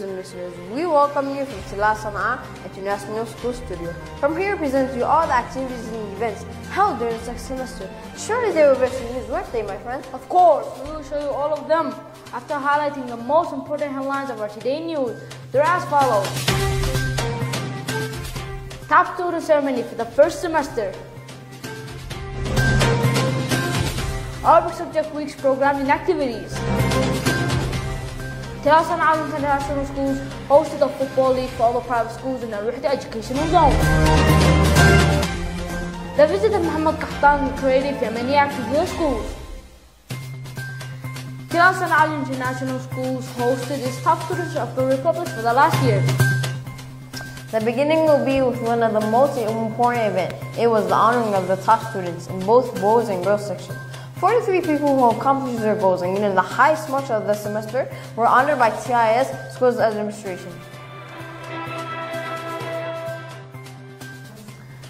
and listeners, we welcome you from Tilal, صنعاء International School Studio. From here we present to you all the activities and events held during the semester. Surely they were breaking news, weren't they, my friend? Of course, we will show you all of them after highlighting the most important headlines of our today news. They're as follows. Top student ceremony for the first semester. Arabic subject weeks programs and activities. Tell صنعاء International Schools hosted a football league for all the private schools in the Ruhda educational zone. The visit of Muhammad Kahtan created for many active schools. Tell صنعاء International Schools hosted its top students of the Republic for the last year. The beginning will be with one of the most important events. It was the honoring of the top students in both boys and girls sections. 43 people who accomplished their goals and gained the highest marks of the semester were honored by TIS Schools Administration.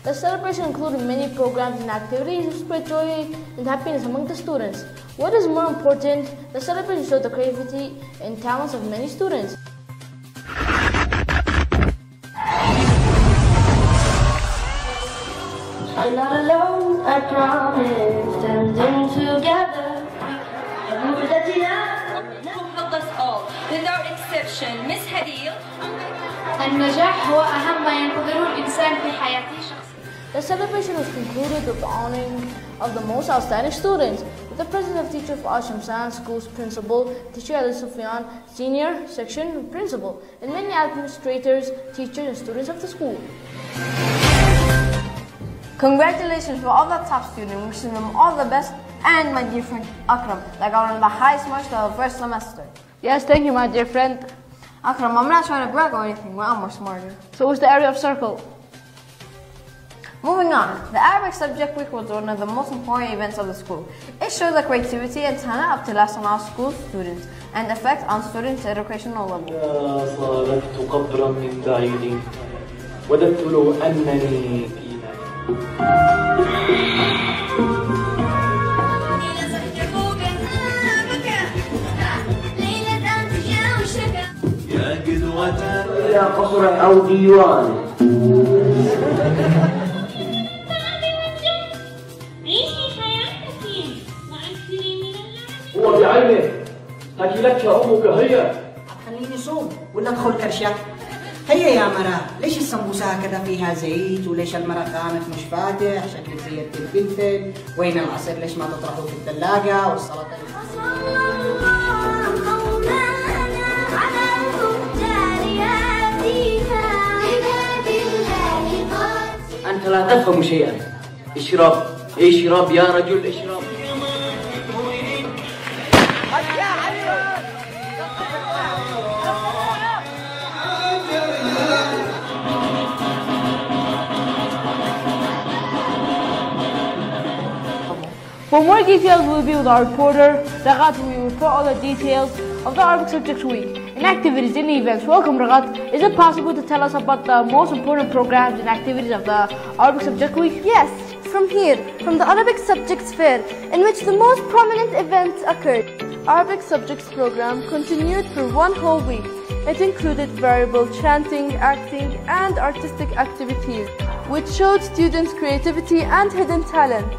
The celebration included many programs and activities to spread joy and happiness among the students. What is more important, the celebration showed the creativity and talents of many students. I'm not alone, I promise, standing together. help us all, without exception. Miss Hadil. النجاح هو أهم ما ينتظره الإنسان في حياته الشخصية. The celebration was concluded with the honoring of the most outstanding students, with the president of teachers for Al-Shamsan School's principal, teacher Ali Sufyan, senior section principal, and many administrators, teachers, and students of the school. Congratulations to all the top students, wishing them all the best, and my dear friend Akram, that got one of the highest marks of the first semester. Yes, thank you, my dear friend. Akram, I'm not trying to brag or anything, but I'm more smarter. So what's the area of circle? Moving on, the Arabic subject week was one of the most important events of the school. It showed the creativity and talent of Tilal صنعاء school students and effect on students' educational level. صادفت قبرا من بعيد وددت له أنني يا قدوة إلى قصر أو ديوان. هو بعينه هكي لك يا أمك هيا. خليني صوم ولا ادخل كرشك. هيا يا مرا، ليش السمبوسة هكذا فيها زيت؟ وليش المرا كانت مش فاتح؟ شكلك زيت الفلفل، وين العصير ليش ما تطرحوه في الثلاجة؟ والسلطة أنت لا تفهم شيئا. اشرب اشرب يا رجل اشرب. For more details, we'll be with our reporter, Ragat, who will report all the details of the Arabic Subject Week and activities and events. Welcome, Ragat. Is it possible to tell us about the most important programs and activities of the Arabic Subject Week? Yes, from the Arabic Subjects Fair, in which the most prominent events occurred. Arabic Subjects program continued for one whole week. It included variable chanting, acting, and artistic activities, which showed students' creativity and hidden talents.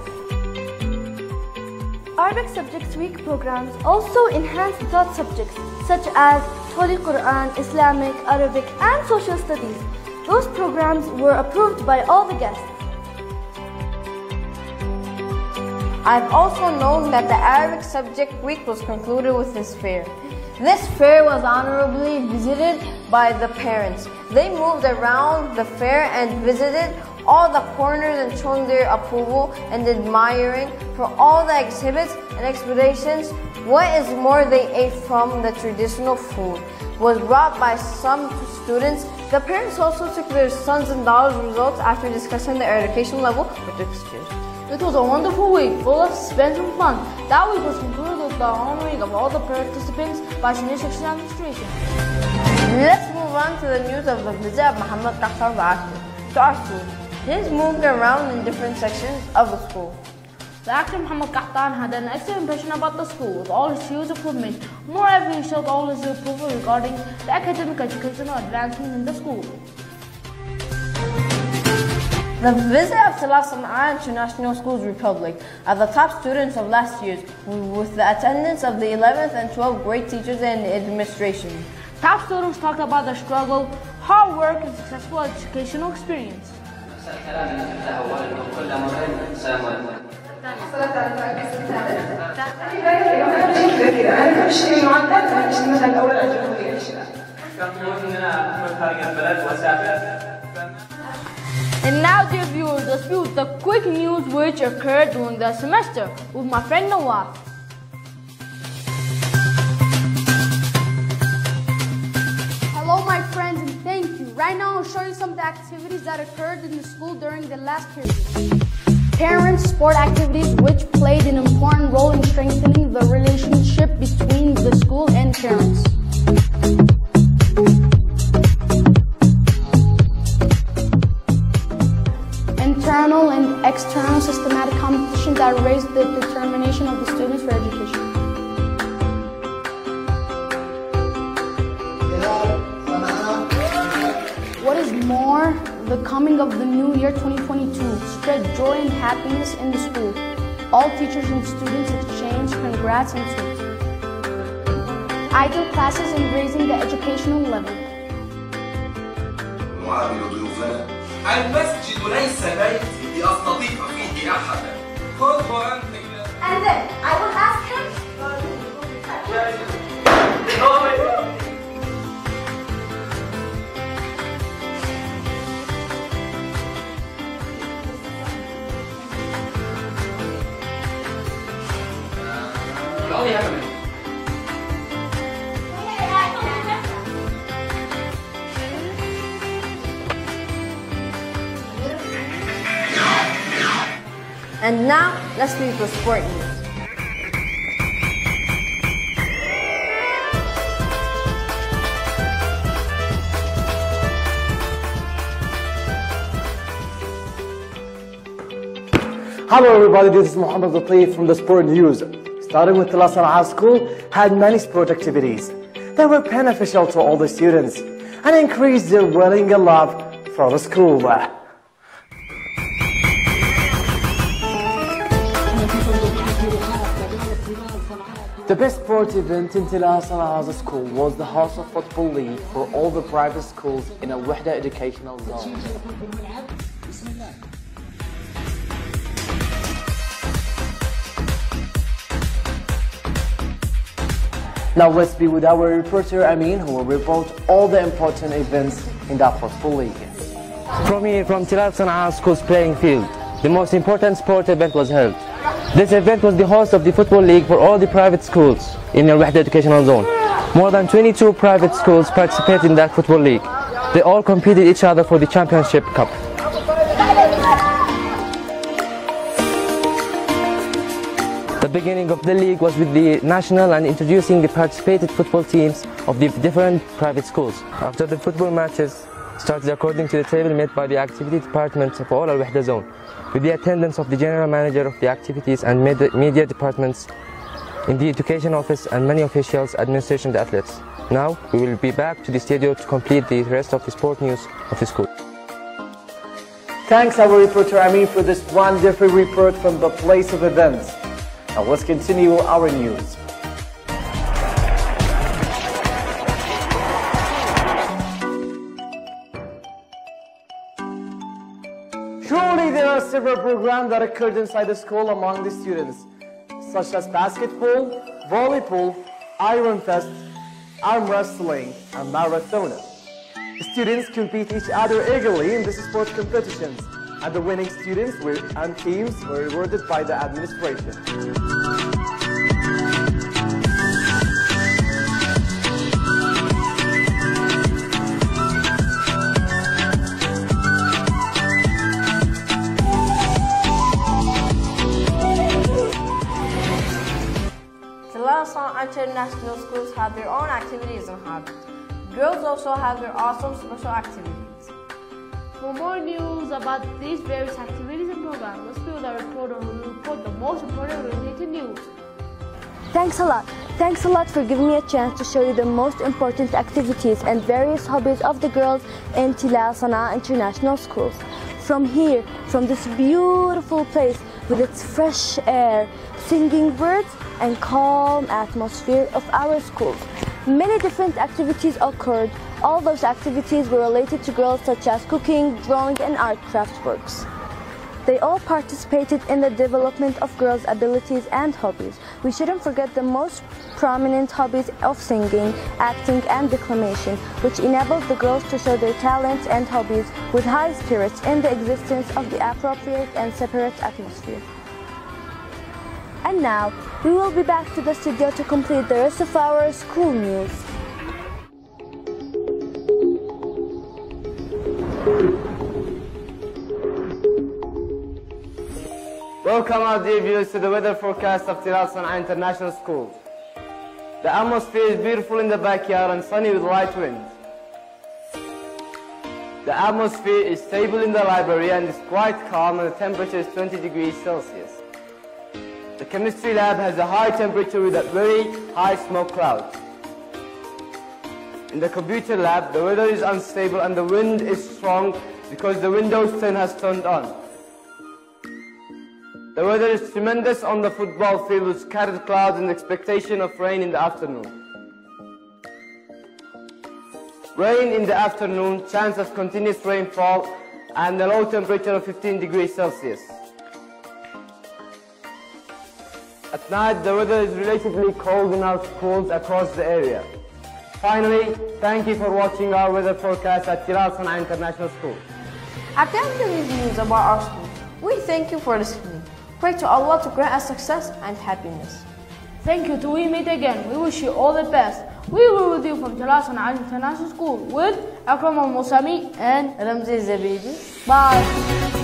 Arabic Subjects Week programs also enhanced taught subjects such as Holy Quran, Islamic, Arabic, and Social Studies. Those programs were approved by all the guests. I've also known that the Arabic Subject Week was concluded with this fair. This fair was honorably visited by the parents. They moved around the fair and visited all the corners and shown their approval and admiring for all the exhibits and expeditions. What is more, they ate from the traditional food was brought by some students. The parents also took their sons' and daughters' results after discussing their education level with the teachers. It was a wonderful week, full of suspense and fun. That week was concluded with the honoring of all the participants by Senior Section Administration. Let's move on to the news of the visit of Muhammad Kahtan to our school. He's moved around in different sections of the school. The actor Muhammad Kahtan had an excellent impression about the school with all its huge equipment. Moreover, he showed all his approval regarding the academic educational advancement in the school. The visit of Tala صنعاء International Schools Republic are the top students of last year's, with the attendance of the 11th and 12th grade teachers and administration. Top students talked about their struggle, hard work, and successful educational experience. And now, dear viewers, let's view the quick news which occurred during the semester with my friend Nawaf. Hello my friends and thank you. Right now I'll show you some of the activities that occurred in the school during the last period. Parents' sport activities which played an important role in strengthening the relationship between the school and parents. Internal and external systematic competitions that raised the determination of the students for education. What is more, the coming of the new year 2022 spread joy and happiness in the school. All teachers and students exchanged congrats and sweets. Ideal classes in raising the educational level. المسجد ليس بيتي لأستضيف فيه أحدا. خذه أنت إلى. And then I will ask him. And now, let's leave for sport news. Hello everybody, this is Muhammad Latif from the Sport News. Starting with Tala صنعاء School, had many sport activities that were beneficial to all the students and increased their willing and love for the school. The best sport event in Tala صنعاء School was the House of Football League for all the private schools in a Wahda educational zone. Now let's be with our reporter Amin, who will report all the important events in that football league. From here, from Tala صنعاء School's playing field, the most important sport event was held. This event was the host of the football league for all the private schools in Al Wahda educational zone. More than 22 private schools participated in that football league. They all competed each other for the championship cup. The beginning of the league was with the national and introducing the participated football teams of the different private schools. After the football matches started according to the table made by the activity departments of all Al Wahda zone, with the attendance of the general manager of the activities and media departments in the education office and many officials, administration, and athletes. Now we will be back to the studio to complete the rest of the sport news of the school. Thanks our reporter Amin for this wonderful report from the place of events. Now let's continue our news. Surely there are several programs that occurred inside the school among the students, such as basketball, volleyball, iron fest, arm wrestling, and marathon. The students compete each other eagerly in these sport competitions, and the winning students and teams were rewarded by the administration. International schools have their own activities and hobbies. Girls also have their awesome special activities. For more news about these various activities and program. Let's be with our reporter who will report the most important related news. Thanks a lot. Thanks a lot for giving me a chance to show you the most important activities and various hobbies of the girls in Tilal صنعاء International Schools. From here, from this beautiful place with its fresh air, singing birds, and calm atmosphere of our schools, many different activities occurred. All those activities were related to girls such as cooking, drawing, and art craft works. They all participated in the development of girls' abilities and hobbies. We shouldn't forget the most prominent hobbies of singing, acting, and declamation, which enabled the girls to show their talents and hobbies with high spirits in the existence of the appropriate and separate atmosphere. And now, we will be back to the studio to complete the rest of our school news. Welcome our dear viewers to the weather forecast of Tilal صنعاء International School. The atmosphere is beautiful in the backyard and sunny with light wind. The atmosphere is stable in the library and is quite calm, and the temperature is 20 degrees Celsius. The chemistry lab has a high temperature with a very high smoke cloud. In the computer lab, the weather is unstable and the wind is strong because the Windows 10 has turned on. The weather is tremendous on the football field with scattered clouds and expectation of rain in the afternoon. Rain in the afternoon, chance of continuous rainfall, and a low temperature of 15 degrees Celsius. At night, the weather is relatively cold in our schools across the area. Finally, thank you for watching our weather forecast at Tilal صنعاء International School. At the end of these news about our school, we thank you for listening. Pray to Allah to grant us success and happiness. Thank you till we meet again. We wish you all the best. We were with you from Tilal صنعاء International School with Akram al-Mousemi and Ramzi Zabidi. Bye.